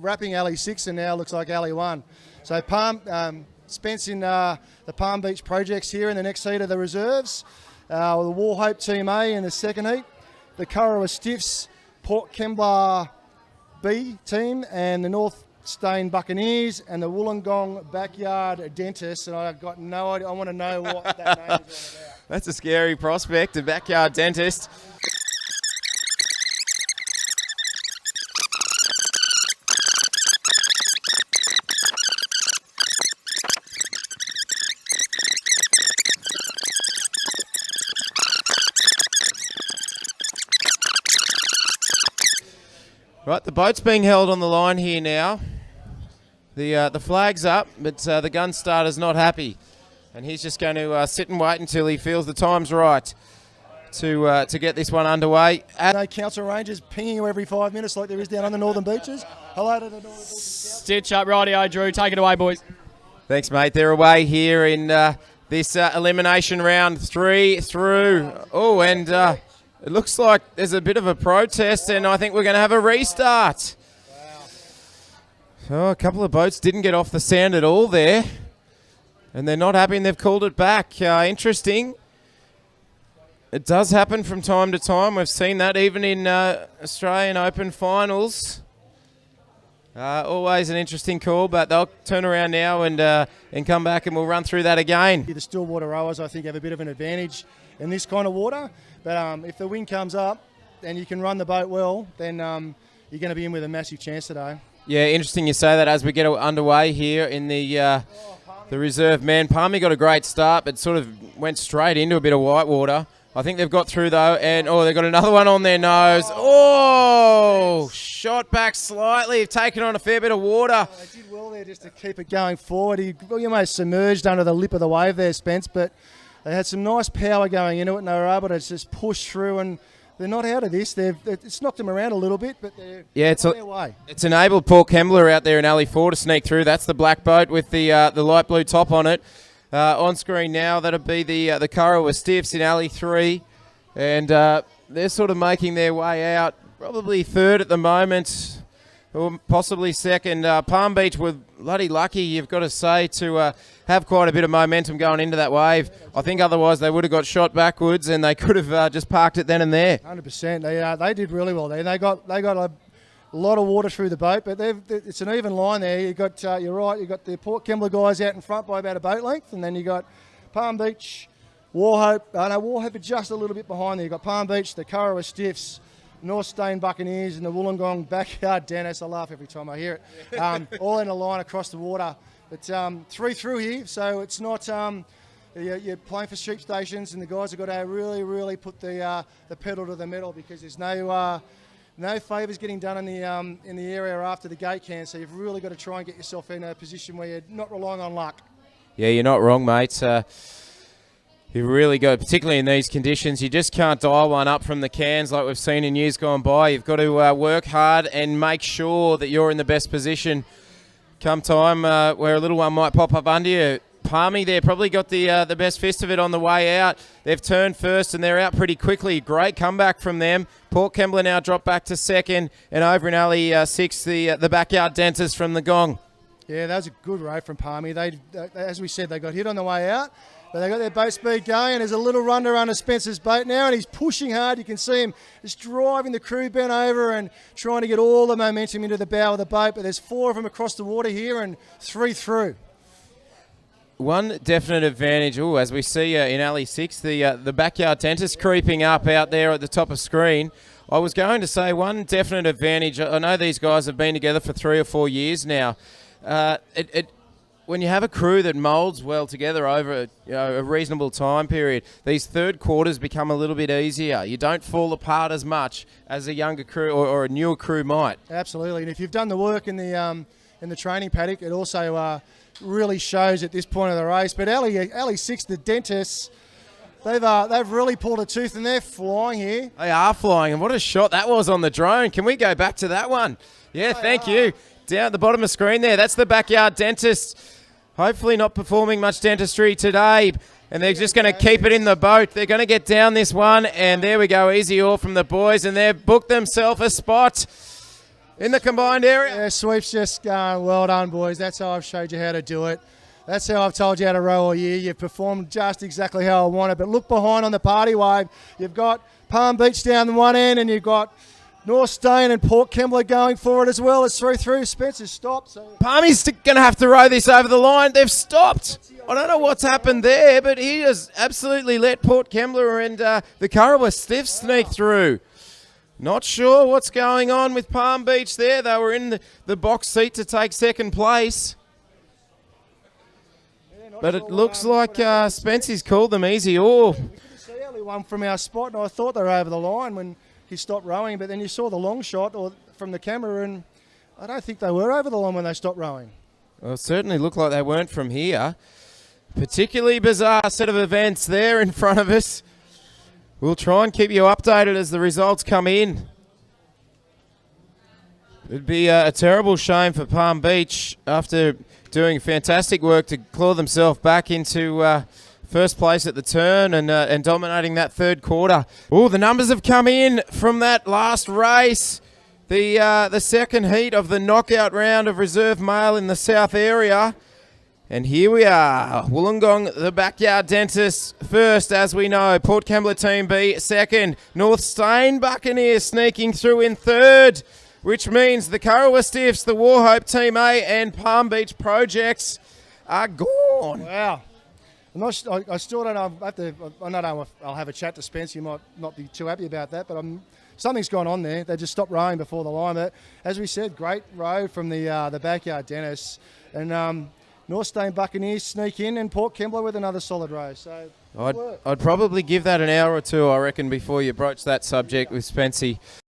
wrapping alley 6 and now looks like alley 1. So Spence in the Palm Beach projects here in the next heat of the reserves. The Warhope Team A in the second heat. The Kurrawa Stiffs, Port Kembla B team, and the North Stain Buccaneers and the Wollongong Backyard Dentists. And I've got no idea. I want to know what that name is all about. That's a scary prospect, a backyard dentist. Right, the boat's being held on the line here now. The flag's up, but the gun starter's not happy. And he's just going to sit and wait until he feels the time's right to get this one underway. No council rangers pinging you every 5 minutes like there is down on the northern beaches. Hello to the northern beaches. Stitch up, rightio, Drew. Take it away, boys. Thanks, mate. They're away here in this elimination round 3 through. Oh, and it looks like there's a bit of a protest, and I think we're going to have a restart. Wow. So a couple of boats didn't get off the sand at all there, and they're not happy, and they've called it back. Interesting. It does happen from time to time. We've seen that even in Australian Open finals. Always an interesting call, but they'll turn around now and come back, and we'll run through that again. The stillwater rowers, I think, have a bit of an advantage in this kind of water. But if the wind comes up and you can run the boat well, then you're going to be in with a massive chance today. Yeah, interesting you say that as we get underway here in the reserve men. Palmy got a great start, but sort of went straight into a bit of white water. I think they've got through, though, and, they've got another one on their nose. Oh, shot back slightly. They've taken on a fair bit of water. Oh, they did well there just to keep it going forward. He almost submerged under the lip of the wave there, Spence, but they had some nice power going into it, and they were able to just push through, and they're not out of this. It's knocked them around a little bit, but they're on their way. It's enabled Port Kembla out there in Alley 4 to sneak through. That's the black boat with the light blue top on it. On screen now, that'll be the Kurrawa Stiffs in Alley 3, and they're sort of making their way out, probably third at the moment, or possibly second. Palm Beach were bloody lucky, you've got to say, to have quite a bit of momentum going into that wave. I think otherwise they would have got shot backwards, and they could have just parked it then and there. 100%. They did really well there. They got a lot of water through the boat, but it's an even line there. You got you're right. You got the Port Kembla guys out in front by about a boat length, and then you got Palm Beach, Warhope. Warhope are just a little bit behind there. You got Palm Beach, the Kurrawa Stiffs, North Stain Buccaneers, and the Wollongong Backyard Dentists. I laugh every time I hear it. All in a line across the water. But 3 through here, so it's not. You're playing for sheep stations, and the guys have got to really, really put the pedal to the metal, because there's no favours getting done in the area after the gate can. So you've really got to try and get yourself in a position where you're not relying on luck. Yeah, you're not wrong, mate. You really got, particularly in these conditions, you just can't dial one up from the cans like we've seen in years gone by. You've got to work hard and make sure that you're in the best position come time where a little one might pop up under you. Palmy there probably got the best fist of it on the way out. They've turned first and they're out pretty quickly. Great comeback from them. Port Kembla now dropped back to second, and over in alley 6, the backyard dentist from the Gong. Yeah, that was a good row from Palmy. They, as we said, they got hit on the way out, but they got their boat speed going. There's a little runner under Spencer's boat now, and he's pushing hard. You can see him just driving the crew bent over and trying to get all the momentum into the bow of the boat. But there's 4 of them across the water here and 3 through. One definite advantage, as we see in alley 6, the backyard dentist creeping up out there at the top of screen. I was going to say one definite advantage. I know these guys have been together for 3 or 4 years now. When you have a crew that moulds well together over a reasonable time period, these third quarters become a little bit easier. You don't fall apart as much as a younger crew or a newer crew might. Absolutely, and if you've done the work in the training paddock, it also really shows at this point of the race. But alley 6, the dentists, they've really pulled a tooth, and they're flying here. They are flying, and what a shot that was on the drone. Can we go back to that one? Yeah, thank you. Down at the bottom of the screen there, that's the backyard dentist. Hopefully not performing much dentistry today, and they're just going to keep it in the boat. They're going to get down this one, and there we go, easy all from the boys, and they've booked themselves a spot. in the combined area. Yeah, sweep's just going, well done, boys. That's how I've showed you how to do it. That's how I've told you how to row all year. You've performed just exactly how I wanted. But look behind on the party wave. You've got Palm Beach down the one end, and you've got North Stain and Port Kembla going for it as well. It's through. Spencer's stopped. So. Palmy's going to have to row this over the line. They've stopped. I don't know what's happened there, but he has absolutely let Port Kembla and the Currawah Stiff sneak through. Not sure what's going on with Palm Beach there. They were in the box seat to take second place. But it looks like Spencer's called them easy. Oh, We couldn't see early one from our spot, and I thought they were over the line when he stopped rowing, but then you saw the long shot from the camera, and I don't think they were over the line when they stopped rowing. well, it certainly looked like they weren't from here. Particularly bizarre set of events there in front of us. We'll try and keep you updated as the results come in. It'd be a terrible shame for Palm Beach after doing fantastic work to claw themselves back into first place at the turn and dominating that third quarter. Oh, the numbers have come in from that last race. The second heat of the knockout round of reserve male in the south area. And here we are, Wollongong, the backyard dentists first, as we know. Port Kembla Team B second. North Stain Buccaneers sneaking through in third, which means the Currawah Stiffs, the Warhope Team A, and Palm Beach Projects are gone. Wow. I still don't know. I don't know if I'll have a chat to Spence. You might not be too happy about that, but something's gone on there. They just stopped rowing before the line. But as we said, great row from the backyard dentists. And North Stain Buccaneers sneak in, and Port Kembla with another solid row. So I'd probably give that an hour or two, I reckon, before you broach that subject with Spency.